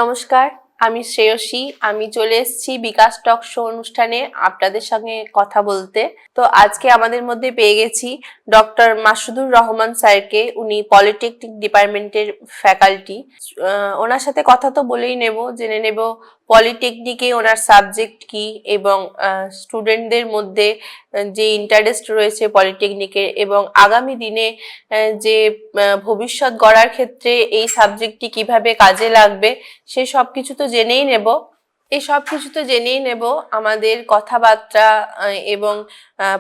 নমস্কার, আমি শ্রেয়সী। আমি চলে এসেছি বিকাশ টক শো অনুষ্ঠানে আপনাদের সঙ্গে কথা বলতে। তো আজকে আমাদের মধ্যে পেয়ে গেছি ডক্টর মাসুদুর রহমান স্যারকে। উনি পলিটেকনিক ডিপার্টমেন্টের ফ্যাকাল্টি। ওনার সাথে কথা তো বলেই নেব, জেনে নেব পলিটেকনিকে ওনার সাবজেক্ট কি এবং স্টুডেন্টদের মধ্যে যে ইন্টারেস্ট রয়েছে পলিটেকনিকের এবং আগামী দিনে যে ভবিষ্যৎ গড়ার ক্ষেত্রে এই সাবজেক্টটি কিভাবে কাজে লাগবে সে সবকিছু তো জেনেই নেব। এই সব কিছু তো জেনেই নেব। আমাদের কথাবার্তা এবং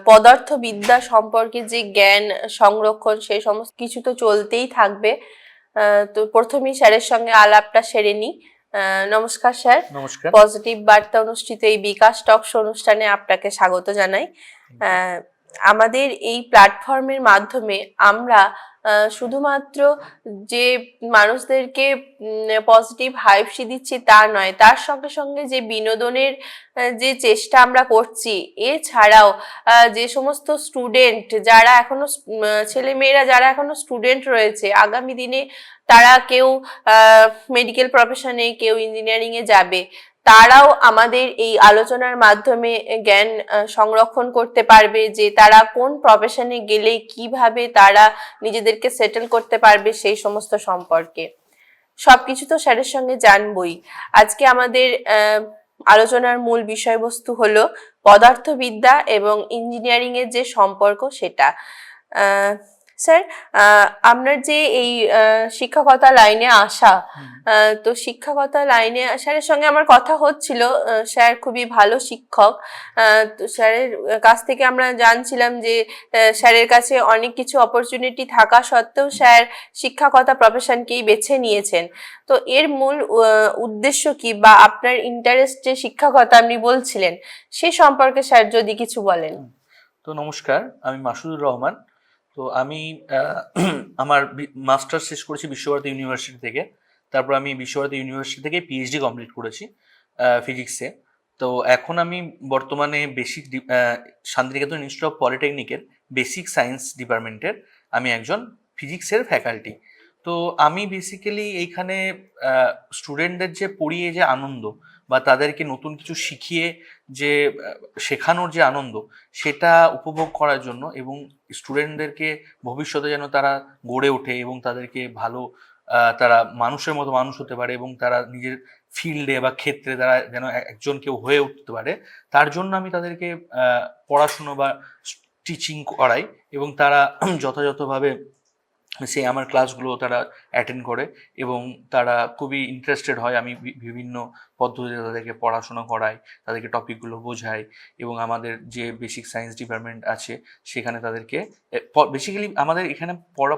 পদার্থবিদ্যা সম্পর্কে যে জ্ঞান সংরক্ষণ সেই সমস্ত কিছু তো চলতেই থাকবে। তো প্রথমেই স্যারের সঙ্গে আলাপটা সেরে নিই। নমস্কার স্যার। নমস্কার। পজিটিভ বার্তা অনুষ্ঠিত এই বিকাশ টক শো অনুষ্ঠানে আপনাকে স্বাগত জানাই। আমাদের এই প্ল্যাটফর্মের মাধ্যমে আমরা শুধুমাত্র যে মানুষদেরকে পজিটিভ হাইপসি দিচ্ছি তা নয়, তার সঙ্গে সঙ্গে যে বিনোদনের যে চেষ্টা আমরা করছি, এছাড়াও যে সমস্ত স্টুডেন্ট যারা এখনো ছেলেমেয়েরা যারা এখনো স্টুডেন্ট রয়েছে, আগামী দিনে তারা কেউ মেডিকেল প্রফেশনে, কেউ ইঞ্জিনিয়ারিং এ যাবে, তারাও আমাদের এই আলোচনার মাধ্যমে জ্ঞান সংরক্ষণ করতে পারবে যে তারা কোন প্রফেশনে গেলে কিভাবে তারা নিজেদেরকে সেটেল করতে পারবে সেই সমস্ত সম্পর্কে। সবকিছু তো স্যারের সঙ্গে জানবই। আজকে আমাদের আলোচনার মূল বিষয়বস্তু হলো পদার্থবিদ্যা এবং ইঞ্জিনিয়ারিং এর যে সম্পর্ক সেটা। স্যার, আপনার যে এই শিক্ষকতা লাইনে আসা, তো শিক্ষকতা লাইনে স্যারের সঙ্গে আমার কথা হচ্ছিল। স্যার খুবই ভালো শিক্ষক। তো স্যারের কাছ থেকে আমরা জানছিলাম যে স্যারের কাছে অনেক কিছু অপরচুনিটি থাকা সত্ত্বেও স্যার শিক্ষকতা প্রফেশনকেই বেছে নিয়েছেন। তো এর মূল উদ্দেশ্য কি, বা আপনার ইন্টারেস্ট যে শিক্ষকতা আপনি বলছিলেন সে সম্পর্কে স্যার যদি কিছু বলেন। তো নমস্কার, আমি মাসুদুর রহমান। তো আমি আমার মাস্টার্স শেষ করেছি বিশ্বভারতী ইউনিভার্সিটি থেকে। তারপর আমি বিশ্বভারতী ইউনিভার্সিটি থেকে পিএইচডি কমপ্লিট করেছি ফিজিক্সে। তো এখন আমি বর্তমানে শান্তিনিকেতন ইনস্টিটিউট অফ পলিটেকনিকের বেসিক সায়েন্স ডিপার্টমেন্টের আমি একজন ফিজিক্সের ফ্যাকাল্টি। তো আমি বেসিক্যালি এইখানে স্টুডেন্টদের যে পড়িয়ে যে আনন্দ বা তাদেরকে নতুন কিছু শিখিয়ে যে শেখানোর যে আনন্দ, সেটা উপভোগ করার জন্য এবং স্টুডেন্টদেরকে ভবিষ্যতে যেন তারা গড়ে ওঠে এবং তাদেরকে ভালো তারা মানুষের মতো মানুষ হতে পারে এবং তারা নিজের ফিল্ডে বা ক্ষেত্রে তারা যেন একজন কেউ হয়ে উঠতে পারে, তার জন্য আমি তাদেরকে পড়াশুনো বা টিচিং করাই এবং তারা যথাযথভাবে সে আমার ক্লাসগুলো তারা অ্যাটেন্ড করে এবং তারা খুবই ইন্টারেস্টেড হয়। আমি বিভিন্ন পদ্ধতিতে তাদেরকে পড়াশোনা করাই, তাদেরকে টপিকগুলো বোঝাই এবং আমাদের যে বেসিক সায়েন্স ডিপার্টমেন্ট আছে সেখানে তাদেরকে বেসিক্যালি আমাদের এখানে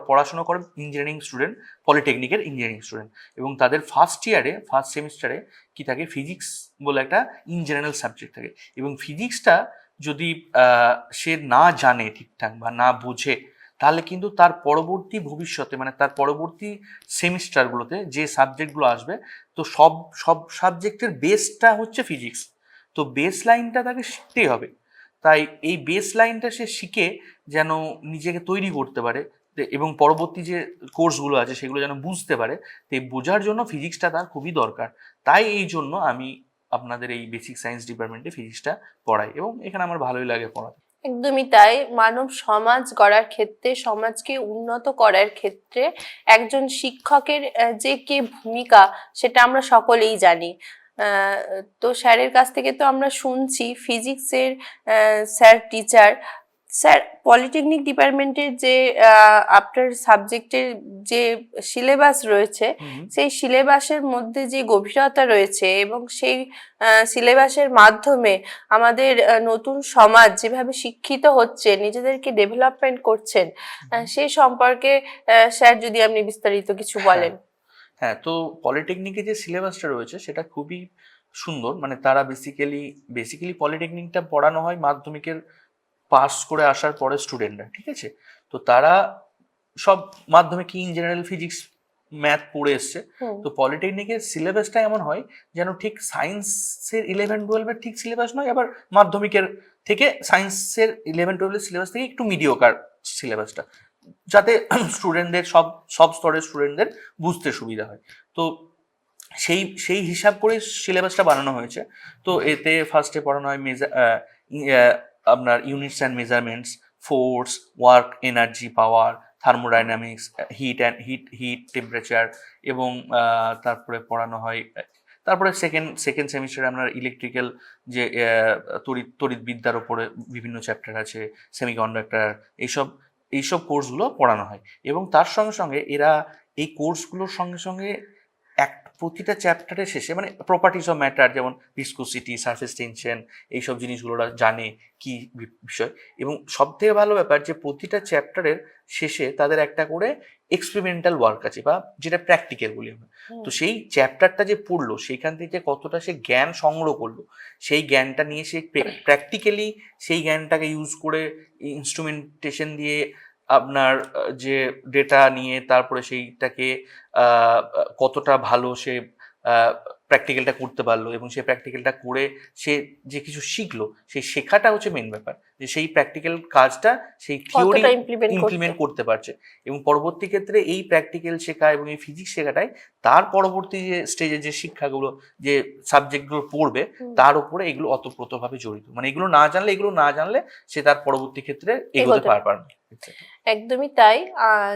পড়াশোনা করে ইঞ্জিনিয়ারিং স্টুডেন্ট, পলিটেকনিকের ইঞ্জিনিয়ারিং স্টুডেন্ট, এবং তাদের ফার্স্ট সেমিস্টারে কি থাকে, ফিজিক্স বলে একটা ইন জেনারেল সাবজেক্ট থাকে এবং ফিজিক্সটা যদি সে না জানে ঠিকঠাক বা না বোঝে, তাহলে কিন্তু তার পরবর্তী ভবিষ্যতে মানে তার পরবর্তী সেমিস্টারগুলোতে যে সাবজেক্টগুলো আসবে, তো সব সব সাবজেক্টের বেসটা হচ্ছে ফিজিক্স। তো বেস লাইনটা তাকে শিখতেই হবে। তাই এই বেস লাইনটা সে শিখে যেন নিজেকে তৈরি করতে পারে এবং পরবর্তী যে কোর্সগুলো আছে সেগুলো যেন বুঝতে পারে, তো এই বোঝার জন্য ফিজিক্সটা তার খুবই দরকার। তাই এই জন্য আমি আপনাদের এই বেসিক সায়েন্স ডিপার্টমেন্টে ফিজিক্সটা পড়াই এবং এখানে আমার ভালোই লাগে পড়াতে। একদমই তাই। মানব সমাজ গড়ার ক্ষেত্রে, সমাজকে উন্নত করার ক্ষেত্রে একজন শিক্ষকের যে কি ভূমিকা সেটা আমরা সকলেই জানি। তো স্যারের কাছ থেকে তো আমরা শুনছি ফিজিক্সের স্যার টিচার। স্যার, পলিটেকনিক ডিপার্টমেন্টের যে আপনার সাবজেক্টের যে সিলেবাস রয়েছে, সেই সিলেবাসের মধ্যে যে গভীরতা রয়েছে এবং সেই সিলেবাসের মাধ্যমে আমাদের নতুন সমাজ যেভাবে শিক্ষিত হচ্ছে, নিজেদেরকে ডেভেলপমেন্ট করছেন, সেই সম্পর্কে স্যার যদি আপনি বিস্তারিত কিছু বলেন। হ্যাঁ, তো পলিটেকনিকে যে সিলেবাসটা রয়েছে সেটা খুবই সুন্দর। মানে তারা বেসিক্যালি পলিটেকনিকটা পড়ানো হয় মাধ্যমিকের পাস করে আসার পরে স্টুডেন্টরা, ঠিক আছে? তো তারা সব মাধ্যমিক ইন জেনারেল ফিজিক্স ম্যাথ পড়ে এসছে। তো পলিটেকনিকের সিলেবাসটা এমন হয় যেন ঠিক সায়েন্সের 11-12 ঠিক সিলেবাস নয়, আবার মাধ্যমিকের থেকে সায়েন্সের 11-12 সিলেবাস থেকে একটু মিডিওকার সিলেবাসটা, যাতে স্টুডেন্টদের সব স্তরের স্টুডেন্টদের বুঝতে সুবিধা হয়। তো সেই সেই হিসাব করে সিলেবাসটা বানানো হয়েছে। তো এতে ফার্স্টে পড়ানো হয় আপনার units and measurements, force, work, energy, power, thermodynamics, hit temperature, এবং তারপরে পড়ানো হয়, তারপরে সেকেন্ড সেমিস্টারে আপনার ইলেকট্রিক্যাল যে তড়িৎবিদ্যার ওপরে বিভিন্ন চ্যাপ্টার আছে, সেমিকন্ডাক্টর, এইসব এইসব কোর্সগুলো পড়ানো হয়। এবং তার সঙ্গে সঙ্গে এরা এই কোর্সগুলোর সঙ্গে সঙ্গে প্রতিটা চ্যাপ্টারের শেষে মানে প্রপার্টিস অফ ম্যাটার, যেমন ভিসকোসিটি, সারফেস টেনশন, এইসব জিনিসগুলো ওরা জানে কি বিষয়। এবং সব থেকে ভালো ব্যাপার যে প্রতিটা চ্যাপ্টারের শেষে তাদের একটা করে এক্সপেরিমেন্টাল ওয়ার্ক আছে, বা যেটা প্র্যাকটিক্যাল বলি আমরা। তো সেই চ্যাপ্টারটা যে পড়লো সেইখান থেকে কতটা সে জ্ঞান সংগ্রহ করলো, সেই জ্ঞানটা নিয়ে সে প্র্যাকটিক্যালি সেই জ্ঞানটাকে ইউজ করে ইনস্ট্রুমেন্টেশন দিয়ে আপনার যে ডেটা নিয়ে তারপরে সেইটাকে কতটা ভালো সে প্র্যাকটিক্যালটা করতে পারলো, এবং সেই প্র্যাকটিক্যালটা করে সে যে কিছু শিখলো, সেই শেখাটা হচ্ছে মেন ব্যাপার, যে সেই প্র্যাকটিক্যাল কাজটা সেই থিওরি ইমপ্লিমেন্ট করতে পারছে। এবং পরবর্তী ক্ষেত্রে এই প্র্যাকটিক্যাল শেখা এবং এই ফিজিক্স শেখাটাই তার পরবর্তী যে স্টেজে যে শিক্ষাগুলো, যে সাবজেক্টগুলো পড়বে, তার উপরে এগুলো অতপ্রতভাবে জড়িত। মানে এগুলো না জানলে সে তার পরবর্তী ক্ষেত্রে এগোতে পারবে না। একদমই তাই।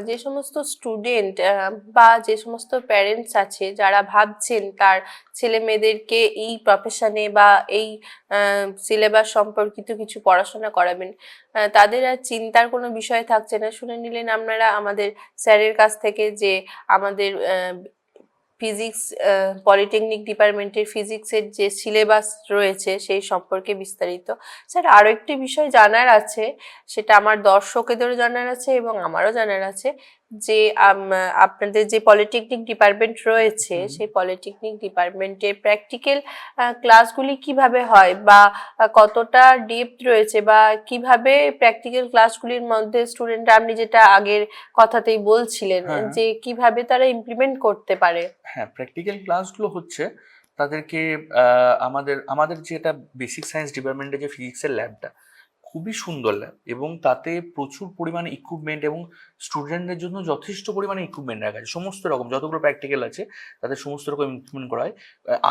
যে সমস্ত স্টুডেন্ট বা যে সমস্ত প্যারেন্টস আছে যারা ভাবছেন তার ছেলে মেয়েদেরকে এই প্রফেশনে বা এই সিলেবাস সম্পর্কিত কিছু পড়াশোনা করাবেন, তাদের আর চিন্তার কোনো বিষয় থাকছে না। শুনে নিলেন আপনারা আমাদের স্যারের কাছ থেকে যে আমাদের ফিজিক্স পলিটেকনিক ডিপার্টমেন্টের ফিজিক্সের যে সিলেবাস রয়েছে সেই সম্পর্কে বিস্তারিত। স্যার, আরও একটি বিষয় জানার আছে, সেটা আমার দর্শকদেরও জানার আছে এবং আমারও জানার আছে, যে আপনাদের যে পলিটেকনিক ডিপার্টমেন্ট রয়েছে সেই পলিটেকনিক ডিপার্টমেন্টের প্র্যাকটিক্যাল ক্লাসগুলি কিভাবে হয়, বা কতটা ডেপথ রয়েছে, বা কিভাবে প্র্যাকটিক্যাল ক্লাসগুলির মধ্যে স্টুডেন্টরা, আপনি যেটা আগের কথাতেই বলছিলেন যে কিভাবে তারা ইমপ্লিমেন্ট করতে পারে। হ্যাঁ, প্র্যাকটিক্যাল ক্লাসগুলো হচ্ছে তাদেরকে আমাদের যেটা বেসিক সায়েন্স ডিপার্টমেন্টে যে ফিজিক্সের ল্যাবটা খুবই সুন্দর ল্যাব, এবং তাতে প্রচুর পরিমাণে ইকুইপমেন্ট এবং স্টুডেন্টদের জন্য যথেষ্ট পরিমাণে ইকুইপমেন্ট রাখা আছে। সমস্ত রকম যতগুলো প্র্যাকটিক্যাল আছে তাদের সমস্ত রকম ইকুইপমেন্ট করা হয়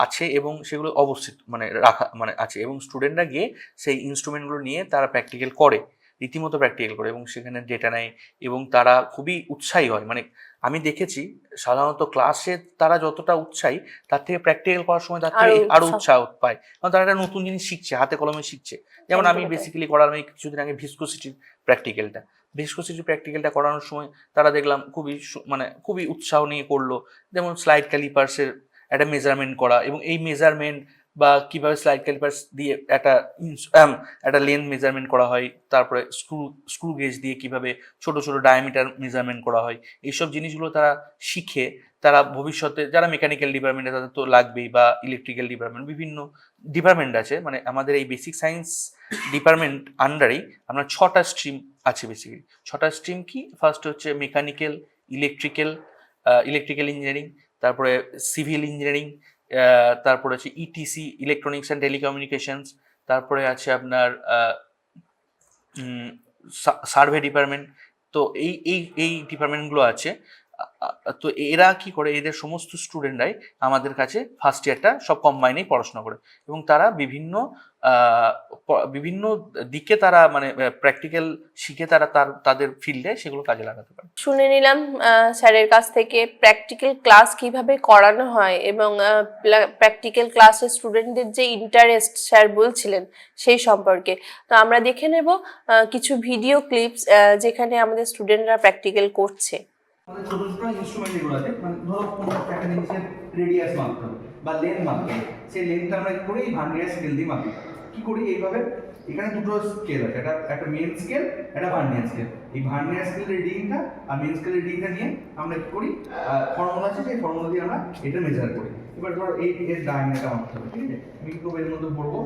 আছে, এবং সেগুলো অবস্থিত মানে রাখা মানে আছে, এবং স্টুডেন্টরা গিয়ে সেই ইনস্ট্রুমেন্টগুলো নিয়ে তারা প্র্যাকটিক্যাল করে, রীতিমতো প্র্যাকটিক্যাল করে, এবং সেখানে ডেটা নেয়, এবং তারা খুবই উৎসাহী হয়। মানে আমি দেখেছি সাধারণত ক্লাসে তারা যতটা উৎসাহী, তার থেকে প্র্যাকটিক্যাল করার সময় তার থেকে আরো উৎসাহ পায়, কারণ তারা একটা নতুন জিনিস শিখছে, হাতে কলমে শিখছে। যেমন আমি বেসিক্যালি করালাম এই কিছুদিন আগে ভিসকোসিটির প্র্যাকটিক্যালটা করানোর সময় তারা দেখলাম খুবই উৎসাহ নিয়ে করলো। যেমন স্লাইড ক্যালিপার্সের একটা মেজারমেন্ট করা, এবং এই মেজারমেন্ট বা কিভাবে স্লাইড ক্যালিপার্স দিয়ে একটা লেন্থ মেজারমেন্ট করা হয়, তারপরে স্ক্রু গেজ দিয়ে কিভাবে ছোট ছোট ডায়ামিটার মেজারমেন্ট করা হয়, এইসব জিনিসগুলো তারা শিখে তারা ভবিষ্যতে, যারা মেকানিক্যাল ডিপার্টমেন্টে তাদের তো লাগবেই, বা ইলেকট্রিক্যাল ডিপার্টমেন্ট, বিভিন্ন ডিপার্টমেন্ট আছে, মানে আমাদের এই বেসিক সায়েন্স ডিপার্টমেন্ট আন্ডারেই আপনার 6টা স্ট্রিম আছে বেসিক্যালি। 6টা স্ট্রিম কি, ফার্স্ট হচ্ছে মেকানিক্যাল, ইলেকট্রিক্যাল ইঞ্জিনিয়ারিং, তারপরে সিভিল ইঞ্জিনিয়ারিং, তারপরে আছে ইটিসি, ইলেকট্রনিক্স অ্যান্ড টেলিকমিউনিকেশনস, তারপরে আছে আপনার সার্ভে ডিপার্টমেন্ট। তো এই ডিপার্টমেন্টগুলো আছে। তো এরা কি করে, এদের সমস্ত স্টুডেন্টরাই আমাদের কাছে ফার্স্ট ইয়ারটা সব কম্বাইনেই পড়াশোনা করে, এবং তারা বিভিন্ন দিকে তারা মানে প্র্যাকটিক্যাল শিখে তারা তাদের ফিল্ডে সেগুলো কাজে লাগাতে পারে। শুনে নিলাম স্যারের কাছ থেকে প্র্যাকটিক্যাল ক্লাস কিভাবে করানো হয়, এবং প্র্যাকটিক্যাল ক্লাসে স্টুডেন্টদের যে ইন্টারেস্ট স্যার বলছিলেন সেই সম্পর্কে। তো আমরা দেখে নেব কিছু ভিডিও ক্লিপস যেখানে আমাদের স্টুডেন্টরা প্র্যাকটিক্যাল করছে। আমাদের ছোট ছোট ইনস্ট্রুমেন্ট যেগুলো আছে, মানে ধরো কোনো একটা জিনিসের রেডিয়াস মাপতে হবে বা লেন্থ মাপতে হবে, সেই লেন্থটা আমরা কি করি, ভার্নিয়ার স্কেল দিয়ে মাপি। কি করি এইভাবে, এখানে দুটো স্কেল আছে, একটা মেন স্কেল, একটা ভার্নিয়ার স্কেল। এই ভার্নিয়ার স্কেল রিডিংটা আর মেন স্কেল রিডিংটা নিয়ে আমরা কি করি, ফর্মুলা আছে, সেই ফর্মুলা দিয়ে আমরা এটা মেজার করি। এবার ধরো এর ডায়ামিটারটা মাপতে হবে, ঠিক আছে। আমি কি করবো, এর মধ্যে ভরবো,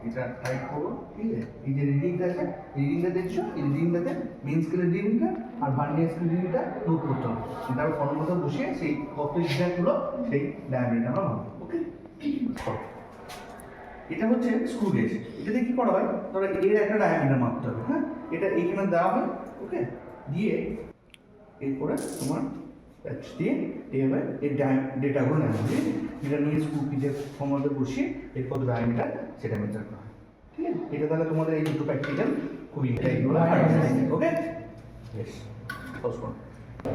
এটা টাইপ করবো, ঠিক আছে। এই যে রিডিংটা আছে, রিডিংটা দেখছো, এই রিডিংটাতে মেন স্কেলের রিডিংটা আর ভার্নিয়ার স্কেলের রিডিংটা নোট করতে হবে। তারপর ফর্মুলাটা বসিয়ে সেই কত এক্সাক্ট হলো সেই ডায়ামিটার আমরা ভাববো। ওকে, এটা হচ্ছে স্ক্রু গেজ। এটাতে কি করা হয়, ধরো এর একটা ডায়ামিটার মাপতে হবে, হ্যাঁ, এটা এইখানে দেওয়া হয়, ওকে, দিয়ে এরপরে তোমার দিয়ে এইভাবে এর ডেটাগুলো নেওয়া হয়। এটা নিয়ে স্ক্রু পিসের মধ্যে বসিয়ে এরপর ডায়ামিটার সেটা মেজার করা হয়। ঠিক আছে, এটা তাহলে তোমাদের এই দুটো প্র্যাকটিক্যাল খুবই এইগুলো ওকে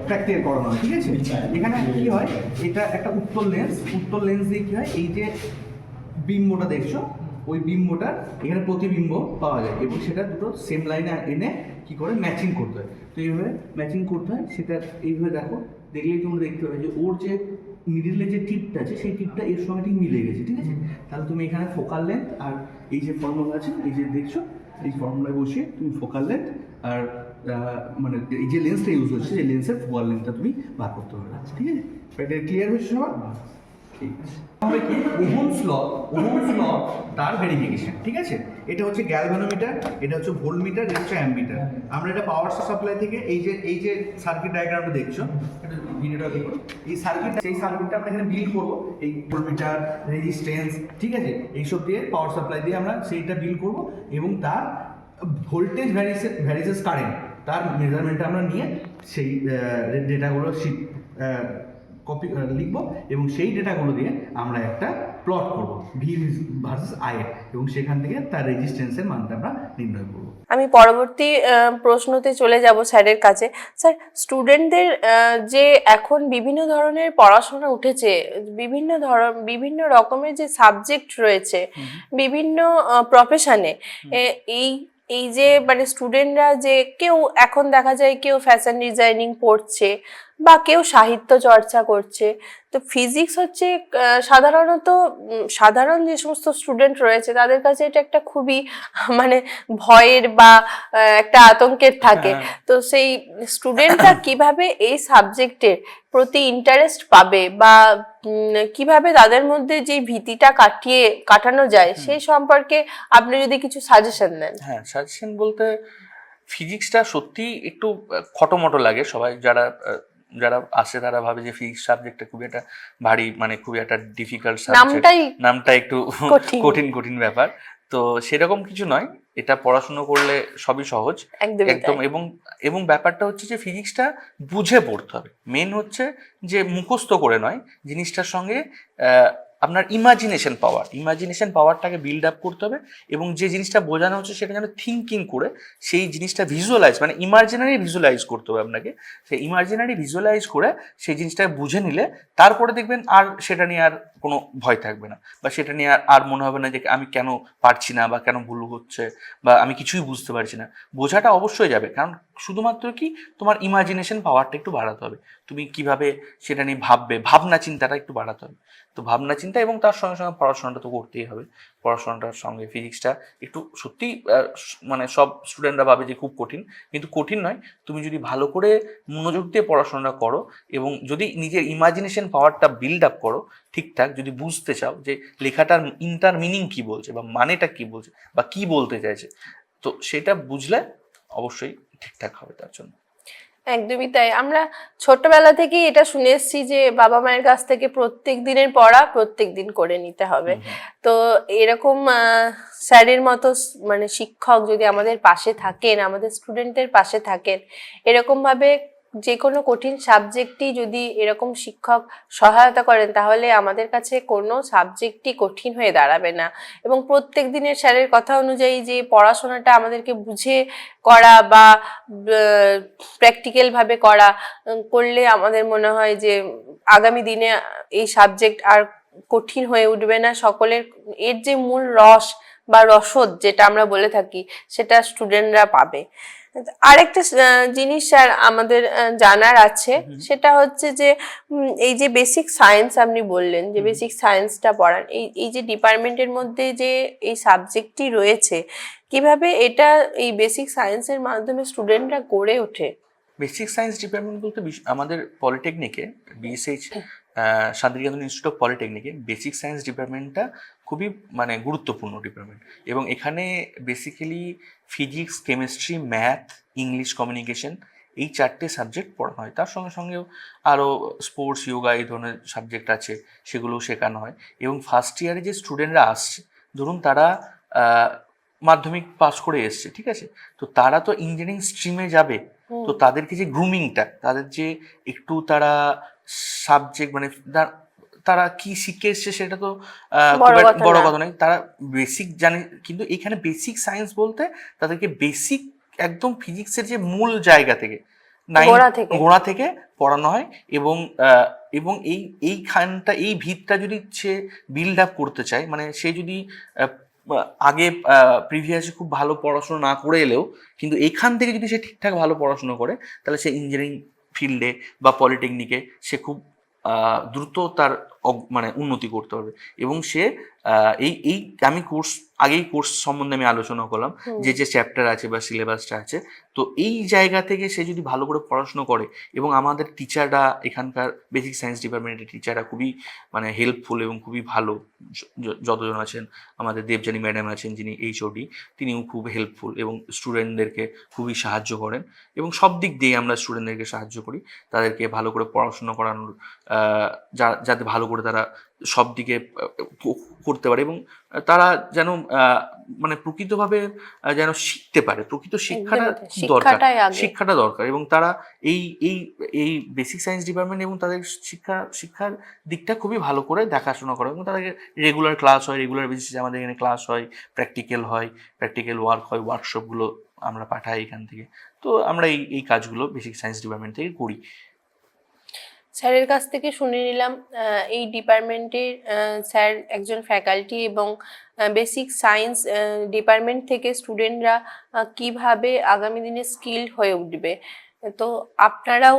প্র্যাকটিক্যাল করানো হয়। ঠিক আছে, এখানে কি হয়, এটা একটা উত্তল লেন্স দিয়ে কি হয়, এই যে বিম্বটা দেখছো ওই বিম্বটার এখানে প্রতিবিম্ব পাওয়া যায় এবং সেটা দুটো সেম লাইনে এনে কি করে ম্যাচিং করতে হয়। তো এইভাবে ম্যাচিং করতে হয়, সেটা এইভাবে দেখো, দেখলেই তোমরা দেখতে পাবে যে ওর যে মিডিলে যে টিপটা আছে সেই টিপটা এর সঙ্গে ঠিক মিলে গেছে। ঠিক আছে, তাহলে তুমি এখানে ফোকাল লেন্থ আর এই যে ফর্মুলা আছে এই যে দেখছো এই ফর্মুলায় বসিয়ে তুমি ফোকাল লেন্থ আর মানে এই যে লেন্সটা ইউজ হচ্ছে সেই লেন্সের ফোকাল লেন্থটা তুমি বার করতে পারবে। ঠিক আছে, এটা ক্লিয়ার হয়েছে সবার? ঠিক আছে, হবে কি ওহমস ল তার ভেরিফিকেশন। ঠিক আছে, এটা হচ্ছে গ্যালভানোমিটার, এটা হচ্ছে ভোল্টমিটার, এটা হচ্ছে অ্যামমিটার। আমরা এটা পাওয়ার সাপ্লাই থেকে এই যে সার্কিট ডায়াগ্রামটা দেখছো, এটা ভিডিওটা দেখো, এই সার্কিটটা আমরা এখানে বিল করবো, এই ভোল্টমিটার, রেজিস্ট্যান্স, ঠিক আছে, এইসব দিয়ে পাওয়ার সাপ্লাই দিয়ে আমরা সেইটা বিল করবো এবং তার ভোল্টেজ ভ্যারিসেস কারেন্ট তার মেজারমেন্টটা আমরা নিয়ে সেই ডেটাগুলো কপি লিখবো এবং সেই ডেটাগুলো দিয়ে আমরা একটা প্লট করব ভি ভার্সেস আই এবং সেখান থেকে তার রেজিস্ট্যান্সের মানটা আমরা নির্ণয় করব। আমি পরবর্তী প্রশ্নতে চলে যাব স্যারের কাছে। স্যার, স্টুডেন্টদের যে এখন বিভিন্ন ধরনের পড়াশোনা উঠেছে, বিভিন্ন রকমের যে সাবজেক্ট রয়েছে বিভিন্ন প্রফেশনে, এই এই যে মানে স্টুডেন্টরা যে কেউ এখন দেখা যায় কেউ ফ্যাশন ডিজাইনিং পড়ছে বা কেউ সাহিত্য চর্চা করছে, তো ফিজিক্স হচ্ছে সাধারণ যে সমস্ত স্টুডেন্ট রয়েছে তাদের কাছে এটা একটা খুবই মানে ভয়ের বা একটা আতঙ্কের থাকে। তো সেই স্টুডেন্টরা কিভাবে এই সাবজেক্টের প্রতি ইন্টারেস্ট পাবে বা কিভাবে তাদের মধ্যে যে ভীতিটা কাটানো যায় সেই সম্পর্কে আপনি যদি কিছু সাজেশন দেন। হ্যাঁ, সাজেশন বলতে ফিজিক্সটা সত্যি একটু খটোমটো লাগে, সবাই যারা আসে তারা ভাবে যে ফিজিক্স সাবজেক্টটা খুবই একটা ভারী, মানে খুবই একটা ডিফিকাল্ট সাবজেক্ট, নামটা একটু কঠিন ব্যাপার। তো সেরকম কিছু নয়, এটা পড়াশুনো করলে সবই সহজ একদম। এবং ব্যাপারটা হচ্ছে যে ফিজিক্সটা বুঝে পড়তে হবে, মেন হচ্ছে যে মুখস্থ করে নয়, জিনিসটার সঙ্গে আপনার ইমাজিনেশন পাওয়ারটাকে বিল্ড আপ করতে হবে এবং যে জিনিসটা বোঝানো হচ্ছে সেটা যেন থিঙ্কিং করে সেই জিনিসটা ভিজুয়ালাইজ, মানে ইমাজিনারি ভিজুয়ালাইজ করতে হবে আপনাকে। সেই ইমাজিনারি ভিজুয়ালাইজ করে সেই জিনিসটা বুঝে নিলে তারপরে দেখবেন আর সেটা নিয়ে আর কোনো ভয় থাকবে না, বা সেটা নিয়ে আর মনে হবে না যে আমি কেন পারছি না বা কেন ভুল হচ্ছে বা আমি কিছুই বুঝতে পারছি না। বোঝাটা অবশ্যই যাবে, কারণ শুধুমাত্র কি তোমার ইমাজিনেশন পাওয়ারটা একটু বাড়াতে হবে, তুমি কিভাবে সেটা নিয়ে ভাববে, ভাবনা চিন্তাটা একটু বাড়াতে হবে। তো ভাবনা চিন্তা এবং তার সঙ্গে সঙ্গে পড়াশোনাটা তো করতেই হবে। পড়াশোনাটার সঙ্গে ফিজিক্সটা একটু সত্যিই মানে সব স্টুডেন্টরা ভাবে যে খুব কঠিন, কিন্তু কঠিন নয়। তুমি যদি ভালো করে মনোযোগ দিয়ে পড়াশোনাটা করো এবং যদি নিজের ইমাজিনেশন পাওয়ারটা বিল্ড আপ করো ঠিকঠাক, যদি বুঝতে চাও যে লেখাটার ইন্টার মিনিং কী বলছে বা মানেটা কী বলছে বা কী বলতে চাইছে, তো সেটা বুঝলে অবশ্যই ঠিকঠাক হবে তার জন্য। একদমই তাই। আমরা ছোটবেলা থেকেই এটা শুনে এসেছি যে বাবা মায়ের কাছ থেকে প্রত্যেক দিনের পড়া প্রত্যেক দিন করে নিতে হবে। তো এরকম স্যারের মতো মানে শিক্ষক যদি আমাদের পাশে থাকেন, আমাদের স্টুডেন্টের পাশে থাকেন, এরকম ভাবে যে কোনো কঠিন সাবজেক্টই যদি এরকম শিক্ষক সহায়তা করেন তাহলে আমাদের কাছে কোনো সাবজেক্টই কঠিন হয়ে দাঁড়াবে না। এবং প্রত্যেক দিনের স্যারের কথা অনুযায়ী যে পড়াশোনাটা আমাদেরকে বুঝে করা বা প্র্যাকটিক্যাল ভাবে করলে আমাদের মনে হয় যে আগামী দিনে এই সাবজেক্ট আর কঠিন হয়ে উঠবে না। সকলের এর যে মূল রস বা রসদ যেটা আমরা বলে থাকি সেটা স্টুডেন্টরা পাবে। আরেকটা জিনিস স্যার আমাদের জানার আছে, সেটা হচ্ছে যে এই যে বেসিক সায়েন্স আপনি বললেন যে বেসিক সায়েন্সটা পড়ান, এই যে ডিপার্টমেন্টের মধ্যে যে এই সাবজেক্টটি রয়েছে, কিভাবে এটা এই বেসিক সায়েন্সের মাধ্যমে স্টুডেন্টরা গড়ে ওঠে? বেসিক সায়েন্স ডিপার্টমেন্ট বলতে আমাদের পলিটেকনিকে বিএসএইচ শান্তিনিকেতন ইনস্টিটিউট অফ পলিটেকনিকে বেসিক সায়েন্স ডিপার্টমেন্টটা খুবই মানে গুরুত্বপূর্ণ ডিপার্টমেন্ট এবং এখানে basically physics, chemistry, math, English communication এই 4টে সাবজেক্ট পড়ানো হয়। তার সঙ্গে সঙ্গেও আরও স্পোর্টস, যোগা এই ধরনের সাবজেক্ট আছে, সেগুলোও শেখানো হয়। এবং ফার্স্ট ইয়ারে যে স্টুডেন্টরা আসছে, ধরুন তারা মাধ্যমিক পাস করে এসছে, ঠিক আছে, তো তারা তো ইঞ্জিনিয়ারিং স্ট্রিমে যাবে, তো তাদেরকে যে গ্রুমিংটা, তাদের যে একটু তারা সাবজেক্ট মানে তারা কি শিখে এসছে সেটা তো বড় খুব কথা বড় না। কথা নয়, তারা বেসিক জানে, কিন্তু এখানে বেসিক সায়েন্স বলতে তাদেরকে বেসিক একদম ফিজিক্সের যে মূল জায়গা থেকে গোড়া থেকে পড়ানো হয়। এবং এবং এইখানটা এই ভিতটা যদি সে বিল্ড আপ করতে চায়, মানে সে যদি আগে প্রিভিয়াসে খুব ভালো পড়াশোনা না করে এলেও কিন্তু এইখান থেকে যদি সে ঠিকঠাক ভালো পড়াশোনা করে, তাহলে সে ইঞ্জিনিয়ারিং ফিল্ডে বা পলিটেকনিকে সে খুব দ্রুত তার মানে উন্নতি করতে পারবে। এবং সে এই এই আমি আগেই কোর্স সম্বন্ধে আমি আলোচনা করলাম, যে যে চ্যাপ্টার আছে বা সিলেবাসটা আছে, তো এই জায়গা থেকে সে যদি ভালো করে পড়াশোনা করে, এবং আমাদের টিচাররা এখানকার বেসিক সায়েন্স ডিপার্টমেন্টের টিচাররা খুবই মানে হেল্পফুল এবং খুবই ভালো, যতজন আছেন, আমাদের দেবযানী ম্যাডাম আছেন যিনি এইচওডি, তিনিও খুব হেল্পফুল এবং স্টুডেন্টদেরকে খুবই সাহায্য করেন। এবং সব দিক দিয়ে আমরা স্টুডেন্টদেরকে সাহায্য করি, তাদেরকে ভালো করে পড়াশোনা করানোর, যাতে ভালো করে তারা সব দিকে করতে পারে, এবং তারা যেন মানে প্রকৃতভাবে যেন শিখতে পারে। প্রকৃত শিক্ষাটা দরকার, এবং তারা এই এই এই বেসিক সায়েন্স ডিপার্টমেন্ট এবং তাদের শিক্ষার দিকটা খুবই ভালো করে দেখাশোনা করে, এবং তাদের রেগুলার ক্লাস হয়, রেগুলার বেসিসে আমাদের এখানে ক্লাস হয়, প্র্যাকটিক্যাল হয়, প্র্যাকটিক্যাল ওয়ার্ক হয়, ওয়ার্কশপগুলো আমরা পাঠাই এখান থেকে। তো আমরা এই কাজগুলো বেসিক সায়েন্স ডিপার্টমেন্ট থেকে করি। স্যারের কাছ থেকে শুনে নিলাম এই ডিপার্টমেন্টের স্যার একজন ফ্যাকাল্টি, এবং বেসিক সায়েন্স ডিপার্টমেন্ট থেকে স্টুডেন্টরা কিভাবে আগামী দিনে স্কিলড হয়ে উঠবে। তো আপনারাও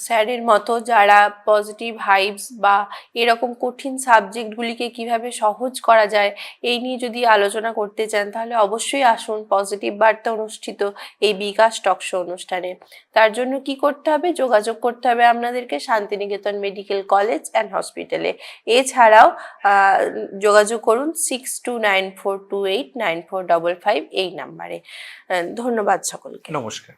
স্যারের মতো যারা পজিটিভ ভাইবস বা এরকম কঠিন সাবজেক্টগুলিকে কিভাবে সহজ করা যায় এই নিয়ে যদি আলোচনা করতে চান, তাহলে অবশ্যই আসুন পজিটিভ বার্তা অনুষ্ঠিত এই বিকাশ টক শো অনুষ্ঠানে। তার জন্য কি করতে হবে? যোগাযোগ করতে হবে আপনাদেরকে শান্তিনিকেতন মেডিকেল কলেজ অ্যান্ড হসপিটালে। এছাড়াও যোগাযোগ করুন 6294289455 এই নাম্বারে। ধন্যবাদ সকলকে। নমস্কার।